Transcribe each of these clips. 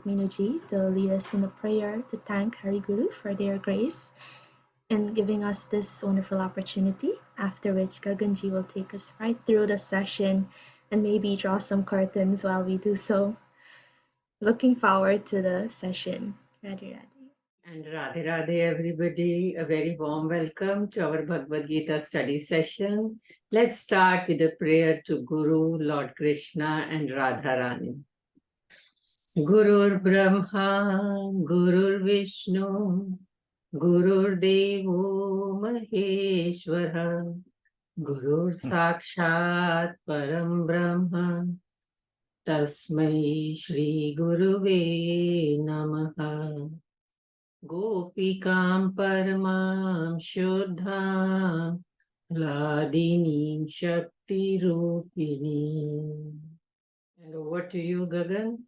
Menuji to lead us in a prayer to thank Hari Guru for their grace in giving us this wonderful opportunity, after which Gaganji will take us right through the session and maybe draw some curtains while we do so. Looking forward to the session. Radhe Radhe. And Radhe Radhe, everybody. A very warm welcome to our Bhagavad Gita study session. Let's start with a prayer to Guru, Lord Krishna, and Radharani. Gurur Brahma, Gurur Vishnu, Gurur Devo Maheshwara, Gurur Sakshat Param Brahma, Tasmai Shri Guruve Namaha. Gopikam Paramam Shuddham Hladinim Shakti Rupini. And over to you, Gagan.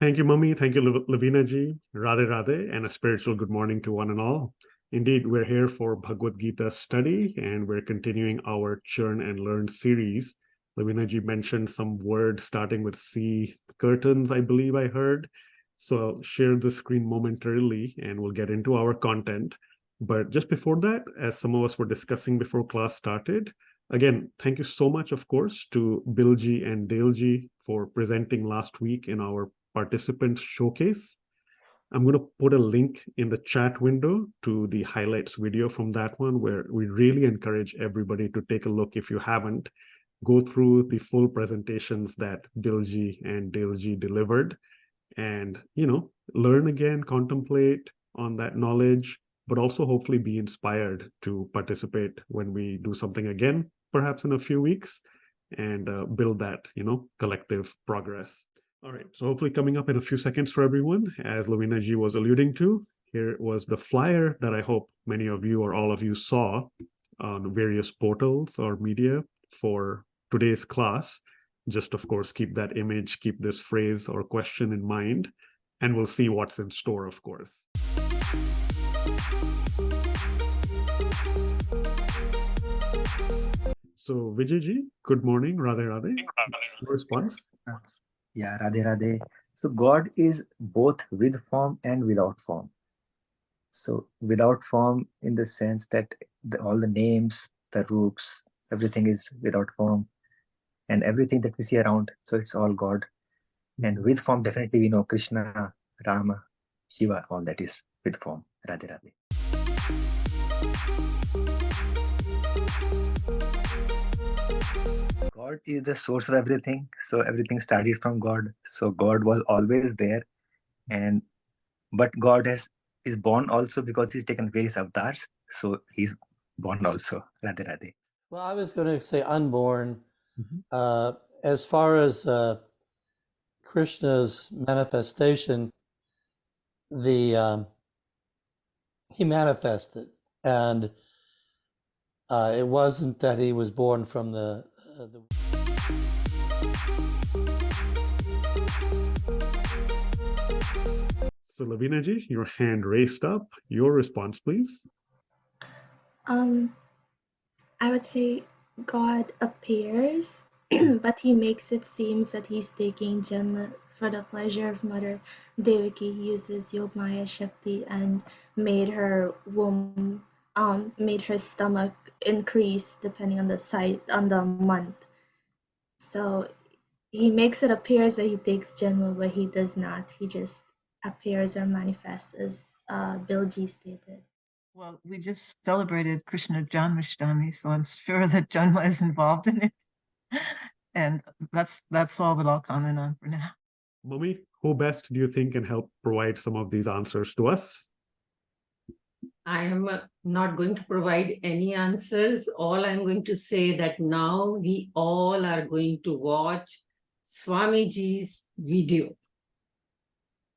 Thank you, Mummy. Thank you, Lavina ji. Radhe Radhe, and a spiritual good morning to one and all. Indeed, we're here for Bhagavad Gita study, and we're continuing our Churn and Learn series. Lavina ji mentioned some words starting with C, curtains, I believe I heard. So I'll share the screen momentarily, and we'll get into our content. But just before that, as some of us were discussing before class started, again, thank you so much, of course, to Bilji and Dalji for presenting last week in our participant showcase. I'm going to put a link in the chat window to the highlights video from that one, where we really encourage everybody to take a look. If you haven't, go through the full presentations that Bilji and Dalji delivered, and learn again, contemplate on that knowledge, but also hopefully be inspired to participate when we do something again, perhaps in a few weeks, and build that collective progress. All right, so hopefully coming up in a few seconds for everyone, as Lavina ji was alluding to, here was the flyer that I hope many of you or all of you saw on various portals or media for today's class. Just, of course, keep that image, keep this phrase or question in mind, and we'll see what's in store, of course. So, Vijayji, good morning. Radhe Radhe. Response? Yeah, Radhe Radhe. So, God is both with form and without form. So, without form in the sense that all the names, the roots, everything is without form. And everything that we see around, so it's all God. And with form, definitely we know Krishna, Rama, Shiva, all that is with form. Radhe Radhe. God is the source of everything. So everything started from God. So God was always there. But God is born also because he's taken various avatars. So he's born also. Radhe Radhe. Well, I was going to say unborn. As far as Krishna's manifestation, he manifested, and it wasn't that he was born from the So, Lavina ji, your hand raised up. Your response, please. I would say God appears, but he makes it seem that he's taking Janma for the pleasure of Mother Devaki. He uses Yogmaya Shakti and made her womb, made her stomach increase depending on the site, on the month. So he makes it appear that he takes Janma, but he does not. He just appears or manifests, as Bilji stated. Well, we just celebrated Krishna Janmashtami, so I'm sure that Janma is involved in it. And that's all that I'll comment on for now. Mummy, who best do you think can help provide some of these answers to us? I am not going to provide any answers. All I'm going to say that now we all are going to watch Swamiji's video.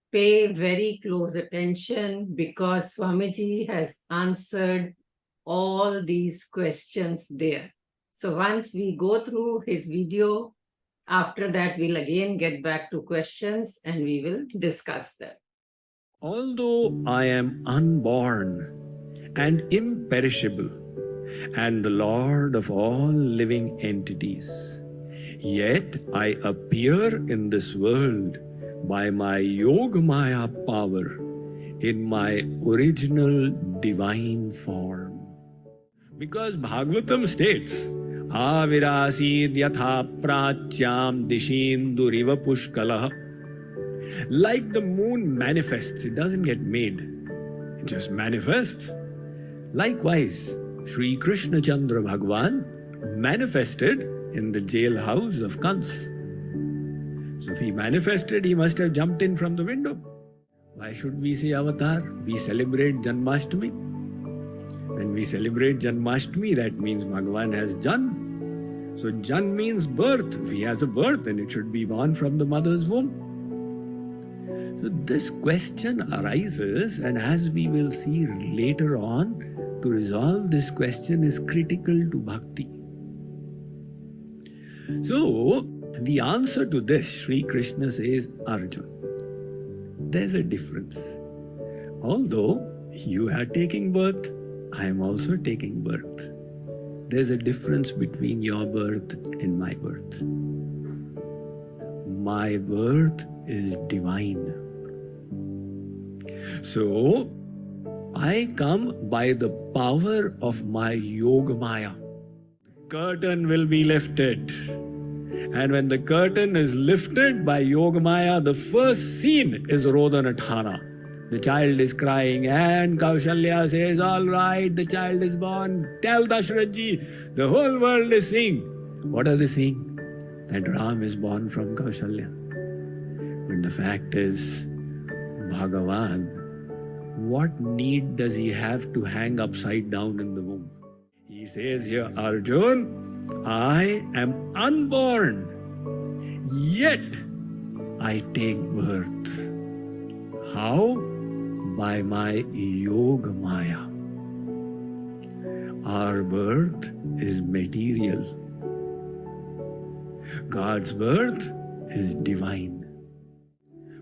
Pay very close attention, because Swamiji has answered all these questions there. So once we go through his video, after that we'll again get back to questions and we will discuss them. Although I am unborn and imperishable and the Lord of all living entities, yet I appear in this world by my Yogamaya power in my original divine form. Because Bhagavatam states, Avirasid yatha prachyam dishinduriva pushkalah. Like the moon manifests, it doesn't get made, it just manifests. Likewise, Sri Krishna Chandra Bhagavan manifested in the jailhouse of Kans. So if he manifested, he must have jumped in from the window. Why should we say avatar? We celebrate Janmashtami. When we celebrate Janmashtami, that means Bhagavan has Jan. So Jan means birth. If he has a birth, then it should be born from the mother's womb. So this question arises, and as we will see later on, to resolve this question is critical to bhakti. So, the answer to this, Sri Krishna says, Arjuna, there's a difference. Although you are taking birth, I am also taking birth. There's a difference between your birth and my birth. My birth is divine. So, I come by the power of my Yogamaya. Curtain will be lifted. And when the curtain is lifted by Yogamaya, the first scene is Rodanatana. The child is crying and Kaushalya says, all right, the child is born. Tell Dashrathji, the whole world is seeing. What are they seeing? That Ram is born from Kaushalya. But the fact is, Bhagavan, what need does he have to hang upside down in the womb? He says here, Arjun, I am unborn, yet I take birth. How? By my Yogamaya. Our birth is material. God's birth is divine.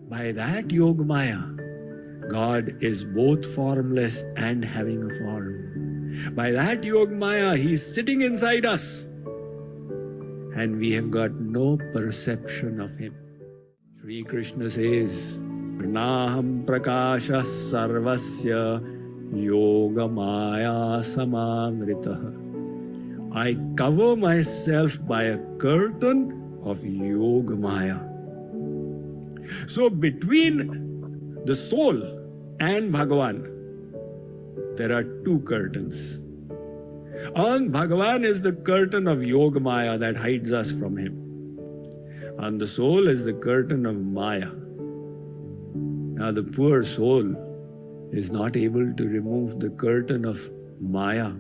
By that Yogamaya, God is both formless and having a form. By that Yogamaya, He is sitting inside us. And we have got no perception of Him. Sri Krishna says, Naham prakasha sarvasya yogamaya samamritaha. I cover myself by a curtain of Yogamaya. So between the soul and Bhagavan, there are two curtains. On Bhagavan is the curtain of Yogamaya that hides us from Him. On the soul is the curtain of Maya. Now the poor soul is not able to remove the curtain of Maya.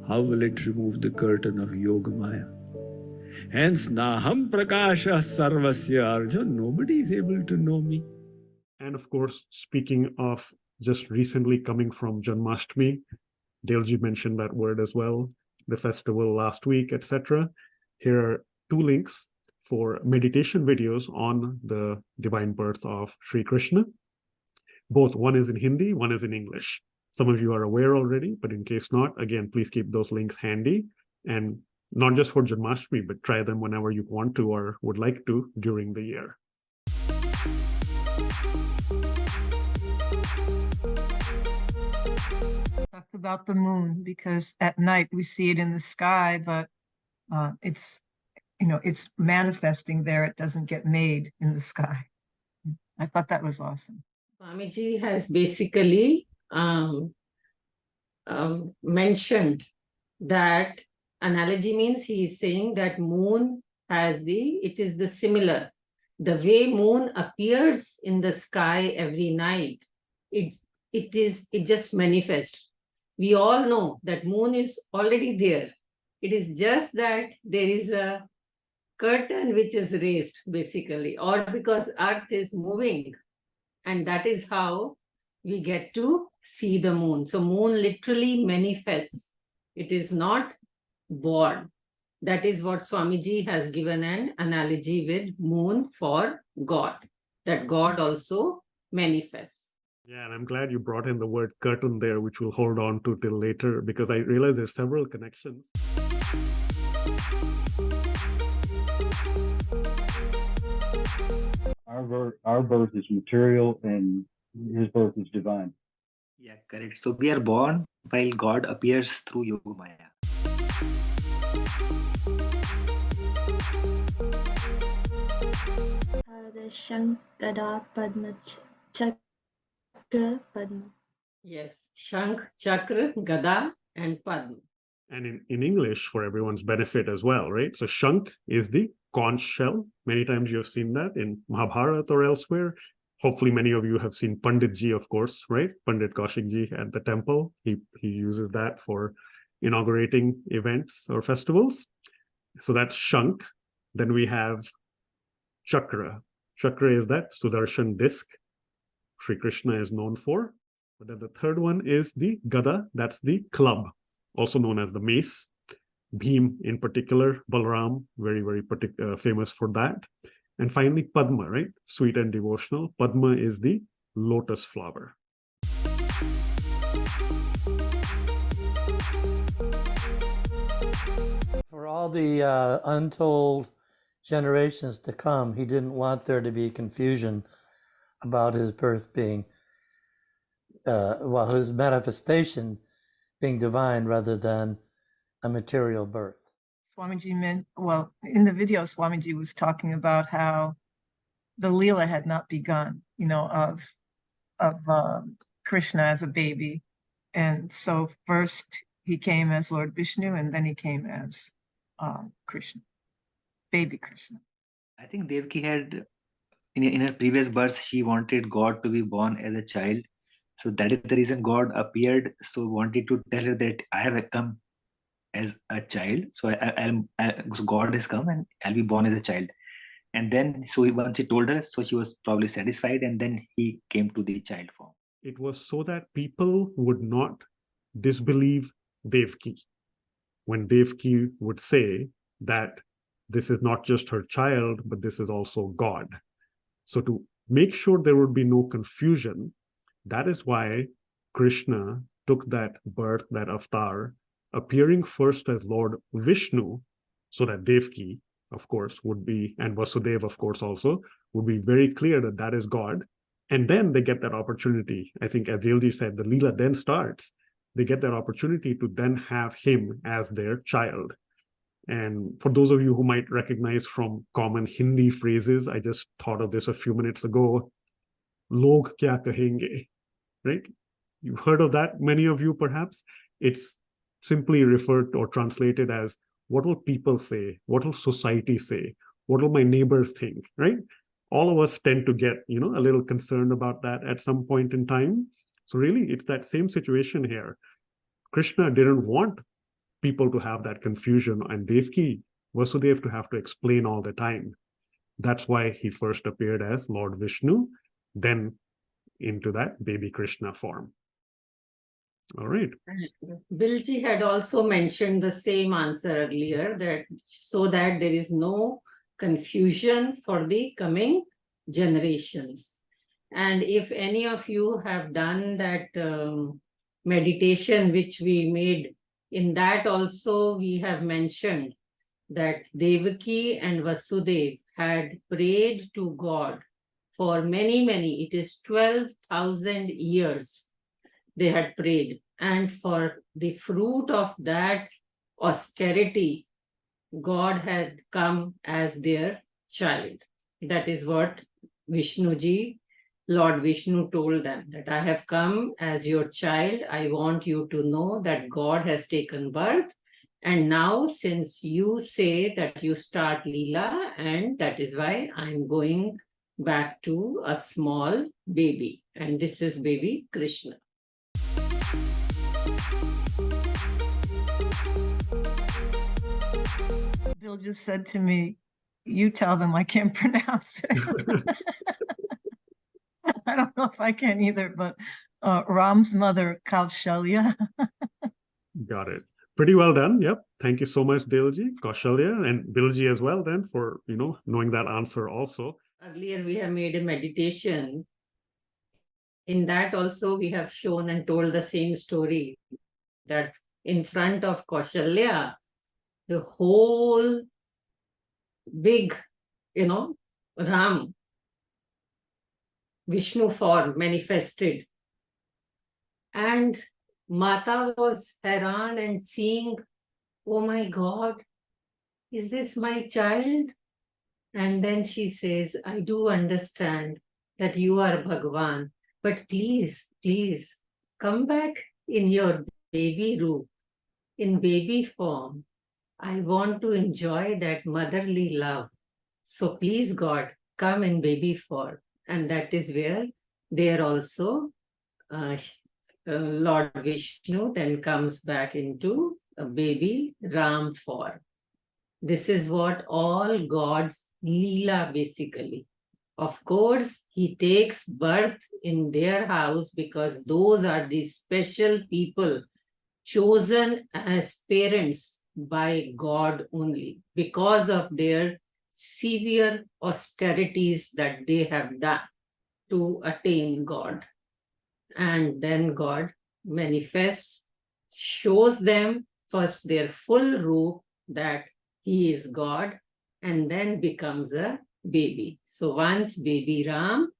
How will it remove the curtain of Yogamaya? Hence, Naham Prakasha Sarvasya Arjuna, nobody is able to know me. And of course, speaking of just recently coming from Janmashtami, Dalji mentioned that word as well, the festival last week, etc. Here are two links for meditation videos on the divine birth of Sri Krishna. Both, one is in Hindi, one is in English. Some of you are aware already, but in case not, again, please keep those links handy. And not just for Janmashtami, but try them whenever you want to or would like to during the year. Talked about the moon because at night we see it in the sky, but it's manifesting there. It doesn't get made in the sky. I thought that was awesome. Swamiji has basically mentioned that analogy means he is saying that moon has it is the similar. The way moon appears in the sky every night, it just manifests. We all know that moon is already there. It is just that there is a curtain which is raised basically, or because earth is moving, and that is how we get to see the moon. So moon literally manifests. It is not born. That is what Swamiji has given an analogy with moon for God, that God also manifests. Yeah, and I'm glad you brought in the word curtain there, which we'll hold on to till later, because I realize there's several connections. Our Our birth is material and his birth is divine. Yeah, correct. So we are born while God appears through Yoga Maya. The Shank, Gada, Padma, Chakra, Padma. Yes, Shankh, Chakra, Gada, and Padma. And in English, for everyone's benefit as well, right? So Shankh is the conch shell. Many times you have seen that in Mahabharata or elsewhere. Hopefully many of you have seen Pandit Ji, of course, right? Pandit Kaushik Ji at the temple. He uses that for inaugurating events or festivals. So that's Shankh. Then we have Chakra. Chakra is that Sudarshan disc Sri Krishna is known for. But then the third one is the Gada. That's the club, also known as the mace. Bhim in particular, Balram, very, very famous for that. And finally, Padma, right? Sweet and devotional. Padma is the lotus flower. For all the untold generations to come, he didn't want there to be confusion about his birth being, his manifestation being divine rather than a material birth. Swamiji meant, well, in the video, Swamiji was talking about how the Leela had not begun, of Krishna as a baby. And so first he came as Lord Vishnu, and then he came as Krishna, baby Krishna. I think Devaki had, in her previous birth, she wanted God to be born as a child. So that is the reason God appeared. So wanted to tell her that I have come as a child. So so God has come and I'll be born as a child. And then, once he told her, so she was probably satisfied. And then he came to the child form. It was so that people would not disbelieve Devaki. When Devaki would say that this is not just her child, but this is also God. So to make sure there would be no confusion, that is why Krishna took that birth, that avatar, appearing first as Lord Vishnu, so that Devaki, of course, would be, and Vasudeva, of course, also, would be very clear that that is God. And then they get that opportunity. I think, as Jailji said, the Leela then starts. They get that opportunity to then have him as their child. And for those of you who might recognize from common Hindi phrases, I just thought of this a few minutes ago. Log kya kahenge, right? You've heard of that, many of you perhaps. It's simply referred to or translated as, what will people say? What will society say? What will my neighbors think, right? All of us tend to get, a little concerned about that at some point in time. So really, it's that same situation here. Krishna didn't want people to have that confusion, and Devaki, Vasudev, to have to explain all the time. That's why he first appeared as Lord Vishnu, then into that baby Krishna form. All right. Bilji had also mentioned the same answer earlier, that so that there is no confusion for the coming generations. And if any of you have done that meditation which we made, in that also we have mentioned that Devaki and Vasudev had prayed to God for many, it is 12,000 years they had prayed. And for the fruit of that austerity, God had come as their child. That is what Vishnuji, Lord Vishnu told them, that I have come as your child. I want you to know that God has taken birth. And now, since you say that you start Leela, and that is why I'm going back to a small baby. And this is baby Krishna. Bill just said to me, you tell them I can't pronounce it. I don't know if I can either, but Ram's mother, Kaushalya. Got it. Pretty well done. Yep. Thank you so much, Delji, Kaushalya, and Bilji as well then for, knowing that answer also. Earlier we have made a meditation. In that also we have shown and told the same story, that in front of Kaushalya, the whole big, Ram Vishnu form manifested. And Mata was Haran and seeing, oh my God, is this my child? And then she says, I do understand that you are Bhagwan, but please, please come back in your baby room, in baby form. I want to enjoy that motherly love. So please, God, come in baby form. And that is where there also Lord Vishnu then comes back into a baby Ram form. This is what all God's Leela basically. Of course, he takes birth in their house because those are the special people chosen as parents by God only because of their severe austerities that they have done to attain God. And then God manifests, shows them first their full roop that he is God, and then becomes a baby. So once baby Ram,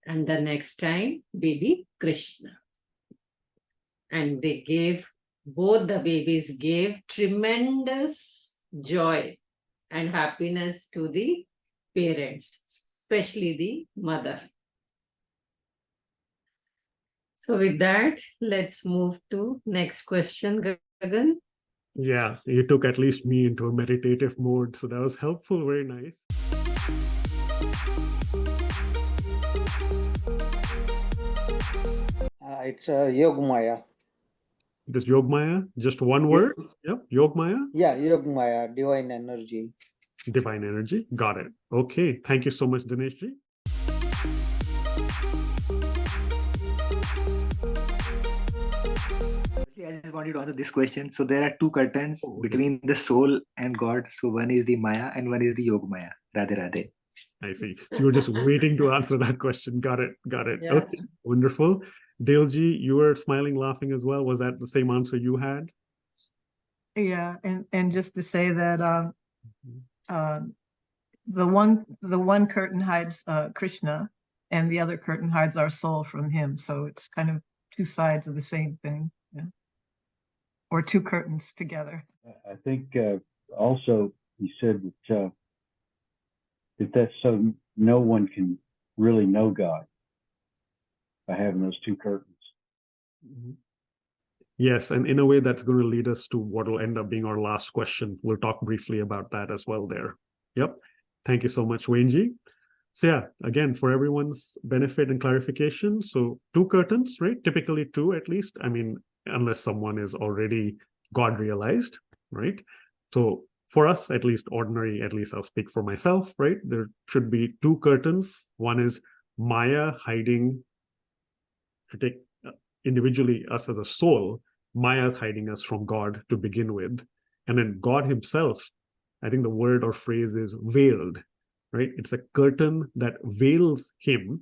and the next time baby Krishna. And they gave, both the babies gave tremendous joy and happiness to the parents, especially the mother. So with that, let's move to next question, Gagan. Yeah, you took at least me into a meditative mode, so that was helpful, very nice. It's Yogmaya. It is Yogmaya, just one word. Yep, Yogmaya. Yeah, Yogmaya, divine energy. Divine energy. Got it. Okay. Thank you so much, Dineshji. I just wanted to answer this question. So there are two curtains between the soul and God. So one is the Maya and one is the Yogmaya. Radhe Radhe. I see. You were just waiting to answer that question. Got it. Got it. Yeah. Okay. Wonderful. Dalji, you were smiling, laughing as well. Was that the same answer you had? Yeah, and just to say that the one curtain hides Krishna, and the other curtain hides our soul from him. So it's kind of two sides of the same thing, yeah. Or two curtains together. I think also he said that's so no one can really know God by having those two curtains. Yes, and in a way that's going to lead us to what will end up being our last question. We'll talk briefly about that as well there. Yep. Thank you so much, Wayne. So yeah, again, for everyone's benefit and clarification, so two curtains, right? Typically two at least. I mean, unless someone is already God realized, right? So for us, at least ordinary, at least I'll speak for myself, right? There should be two curtains. One is Maya hiding, if you take individually us as a soul, Maya is hiding us from God to begin with. And then God himself, I think the word or phrase is veiled, right? It's a curtain that veils him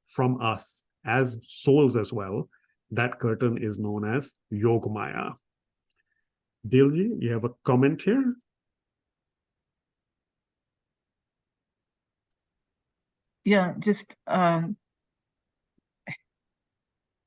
from us as souls as well. That curtain is known as Yogmaya. Dilji, you have a comment here? Yeah, just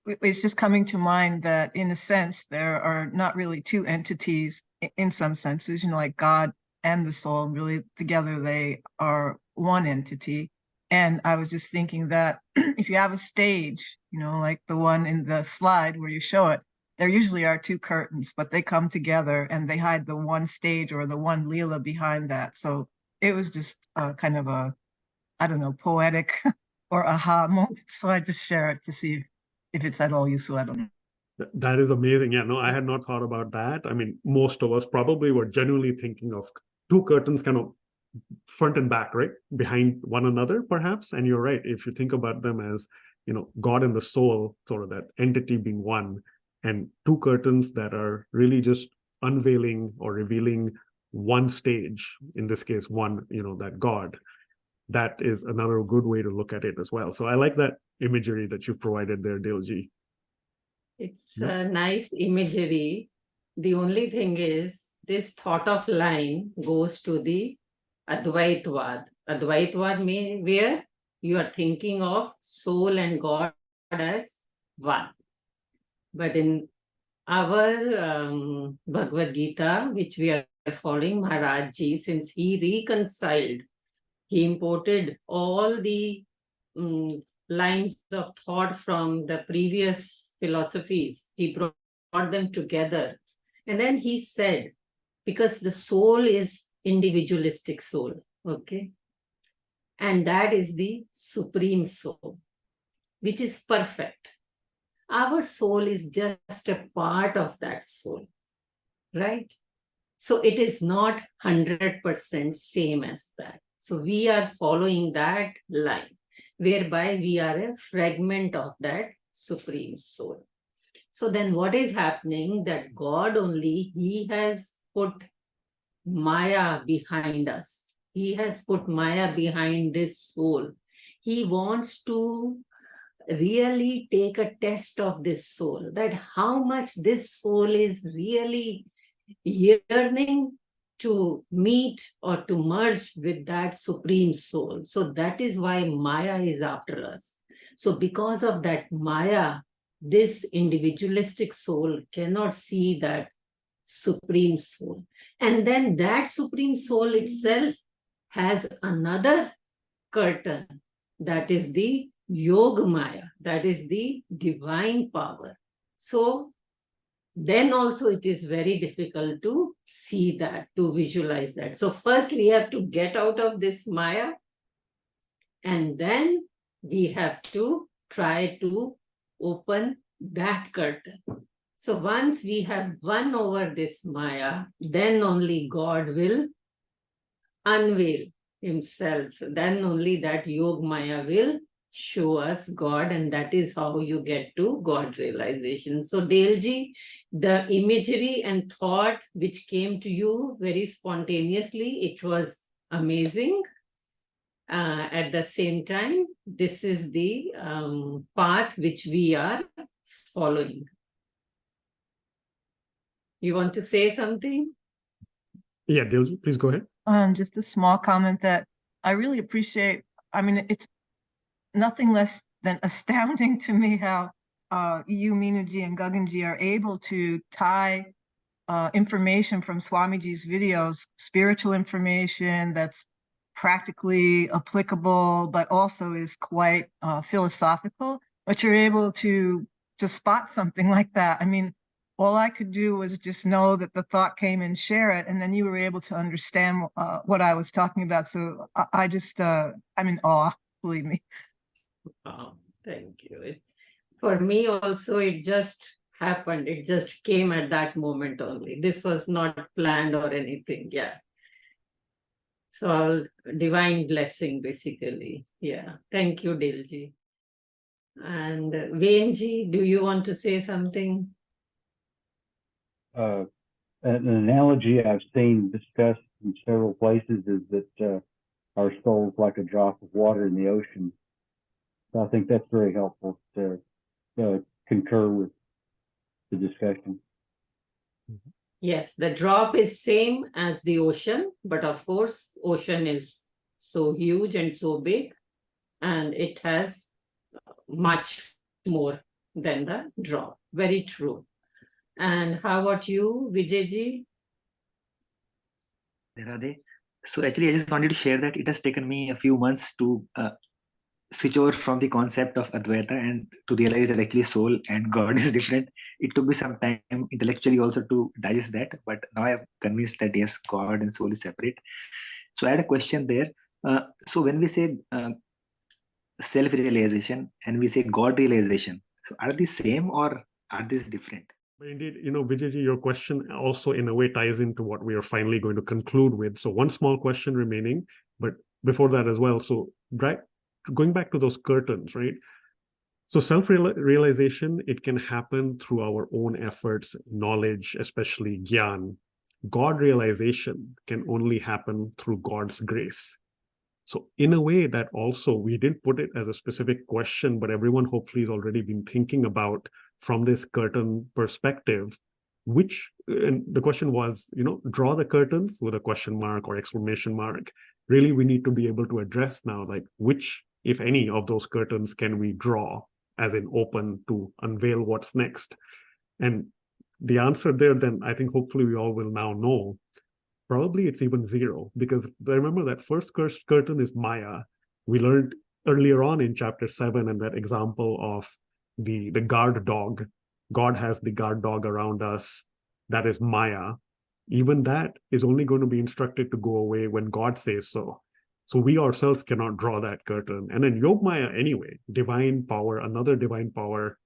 it's just coming to mind that in a sense there are not really two entities in some senses, like God and the soul, really together they are one entity. And I was just thinking that if you have a stage, like the one in the slide where you show it, there usually are two curtains, but they come together and they hide the one stage or the one Leela behind that. So it was just kind of a, I don't know, poetic or aha moment. So I just share it to see if it's at all useful. I don't know. That is amazing. Yeah, no, I had not thought about that. I mean, most of us probably were genuinely thinking of two curtains kind of front and back, right? Behind one another, perhaps. And you're right. If you think about them as, God and the soul, sort of that entity being one, and two curtains that are really just unveiling or revealing one stage, in this case, one, that God, that is another good way to look at it as well. So I like that imagery that you provided there, Dilji. It's a nice imagery. The only thing is, this thought of line goes to the Advaitvad. Advaitvad means where You are thinking of soul and God as one. But in our Bhagavad Gita, which we are following, Maharaj Ji, since he reconciled, he imported all the lines of thought from the previous philosophies. He brought them together. And then he said, because the soul is individualistic soul, okay? And that is the supreme soul, which is perfect. Our soul is just a part of that soul, right? So it is not 100% same as that. So we are following that line, whereby we are a fragment of that supreme soul. So then what is happening, that God only, he has put Maya behind us. He has put Maya behind this soul. He wants to really take a test of this soul, that how much this soul is really yearning to meet or to merge with that supreme soul. So that is why Maya is after us. So because of that Maya, this individualistic soul cannot see that supreme soul. And then that supreme soul itself has another curtain, that is the Yoga Maya, that is the divine power. So then also it is very difficult to see that, to visualize that. So first we have to get out of this Maya, and then we have to try to open that curtain. So once we have won over this Maya, then only God will unveil himself. Then only that Yog Maya will show us God, and that is how you get to God realization. So Daleji, the imagery and thought which came to you very spontaneously, it was amazing. At the same time, this is the path which we are following. You want to say something? Yeah, Dilji, please go ahead. Just a small comment that I really appreciate. I mean, it's nothing less than astounding to me how you, Meenaji, and Gaganji are able to tie information from Swamiji's videos, spiritual information that's practically applicable, but also is quite philosophical. But you're able to spot something like that. I mean, all I could do was just know that the thought came and share it, and then you were able to understand what I was talking about. So I just, I'm in awe, believe me. Oh, thank you. For me also, it just happened. It just came at that moment only. This was not planned or anything. Yeah. So all divine blessing, basically. Yeah. Thank you, Dilji. And Venji, do you want to say something? An analogy I've seen discussed in several places is that our soul's like a drop of water in the ocean. So I think that's very helpful to concur with the discussion. Yes, the drop is same as the ocean, but of course, ocean is so huge and so big, and it has much more than the drop. Very true. And how about you, Vijayji? Radhe. So actually, I just wanted to share that it has taken me a few months to switch over from the concept of Advaita and to realize that actually soul and God is different. It took me some time intellectually also to digest that, but now I am convinced that yes, God and soul is separate. So I had a question there. So when we say self-realization and we say God realization, so are these same or are these different? But indeed, Vijayji, your question also in a way ties into what we are finally going to conclude with. So one small question remaining, but before that as well. So going back to those curtains, right? So self-realization, it can happen through our own efforts, knowledge, especially gyan. God realization can only happen through God's grace. So in a way that also, we didn't put it as a specific question, but everyone hopefully has already been thinking about from this curtain perspective, and the question was, draw the curtains with a question mark or exclamation mark. Really, we need to be able to address now, like, which if any, of those curtains can we draw, as in open to unveil what's next? And the answer there, then I think hopefully we all will now know, probably it's even zero, because remember that first curtain is Maya. We learned earlier on in chapter 7 and that example of the guard dog. God has the guard dog around us. That is Maya. Even that is only going to be instructed to go away when God says so. So we ourselves cannot draw that curtain. And then Yogmaya anyway, divine power, another divine power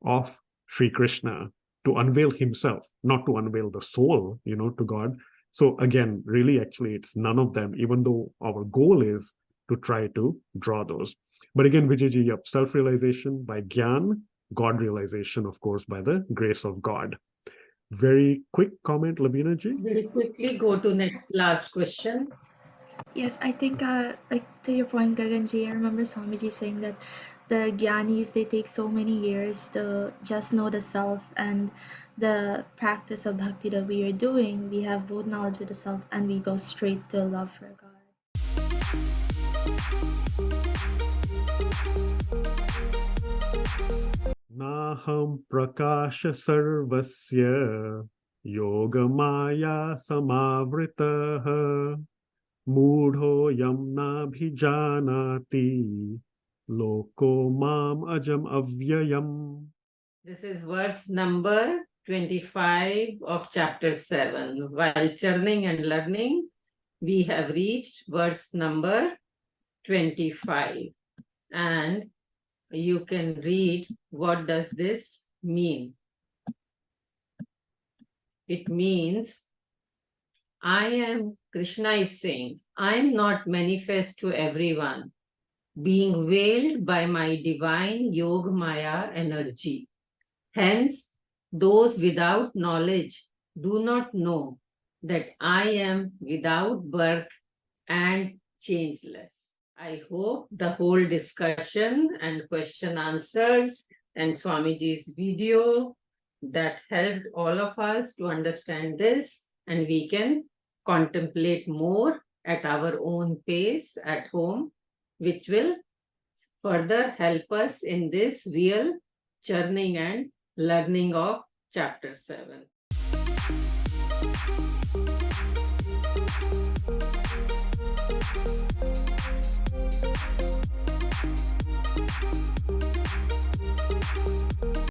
of Sri Krishna to unveil himself, not to unveil the soul, to God. So again, really, actually, it's none of them, even though our goal is to try to draw those. But again, Vijayji, yep, self-realization by Gyan, God realization, of course, by the grace of God. Very quick comment, Lavina ji. Very quickly go to next last question. Yes, I think, like to your point, Gaganji, I remember Swamiji saying that the Gyanis, they take so many years to just know the self, and the practice of bhakti that we are doing, we have both knowledge of the self and we go straight to love for God. Naham prakasha sarvasya yogamaya samavritah Mudho yam nabhijanati loko mam ajam avyayam. This is verse number 25 of chapter 7. While churning and learning, we have reached verse number 25. And you can read, what does this mean? It means, Krishna is saying, I am not manifest to everyone, being veiled by my divine Yog Maya energy. Hence, those without knowledge do not know that I am without birth and changeless. I hope the whole discussion and question answers and Swamiji's video that helped all of us to understand this, and we can contemplate more at our own pace at home, which will further help us in this real churning and learning of chapter 7.